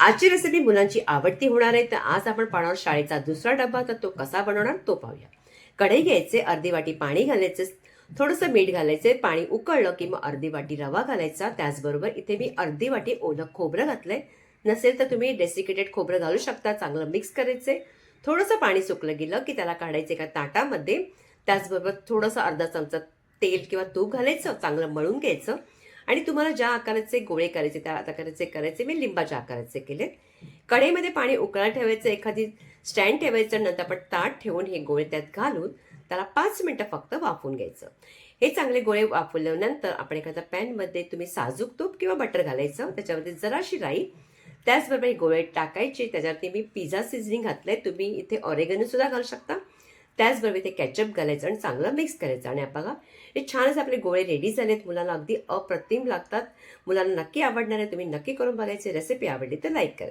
आजची रेसिपी मुलांची आवडती होणार आहे, तर आज आपण पाहणार शाळेचा दुसरा डब्बा. तर तो कसा बनवणार तो पाहूया. कढई घ्यायचे, अर्धी वाटी पाणी घालायचे, थोडंसं मीठ घालायचे. पाणी उकळलं की मग अर्धी वाटी रवा घालायचा. त्याचबरोबर इथे मी अर्धी वाटी ओलं खोबरं घातलंय. नसेल तर तुम्ही डेसिकेटेड खोबरं घालू शकता. चांगलं मिक्स करायचे. थोडंसं पाणी सुकलं गेलं की त्याला काढायचे एका ताटामध्ये. त्याचबरोबर थोडंसं अर्धा चमचा तेल किंवा तूप घालायचं, चांगलं मळून घ्यायचं. आणि तुम्हाला ज्या आकाराचे गोळे करायचे त्या आकाराचे करायचे. मी लिंबाच्या आकाराचे केले. कढईमध्ये पाणी उकळायला ठेवायचं, एखादी स्टँड ठेवायचं. नंतर आपण ताट ठेवून हे गोळे त्यात घालून त्याला 5 मिनिटं फक्त वाफवून घ्यायचं. हे चांगले गोळे वाफवल्यानंतर आपण एखाद्या पॅनमध्ये तुम्ही साजूक तूप किंवा बटर घालायचं. त्याच्यामध्ये जराशी राई, त्याचबरोबर हे गोळे टाकायचे. त्याच्यावरती मी पिझ्झा सीझनिंग घातलंय. तुम्ही इथे ऑरेगनो सुद्धा घालू शकता. त्याचबरोबर इथे कॅचअप घालायचं आणि चांगलं मिक्स करायचं. आणि बघा, हे छानच आपले गोळे रेडी झालेत. मुलांना अगदी अप्रतिम लागतात. मुलांना नक्की आवडणार आहे. तुम्ही नक्की करून बघायची. रेसिपी आवडली तर लाईक करा.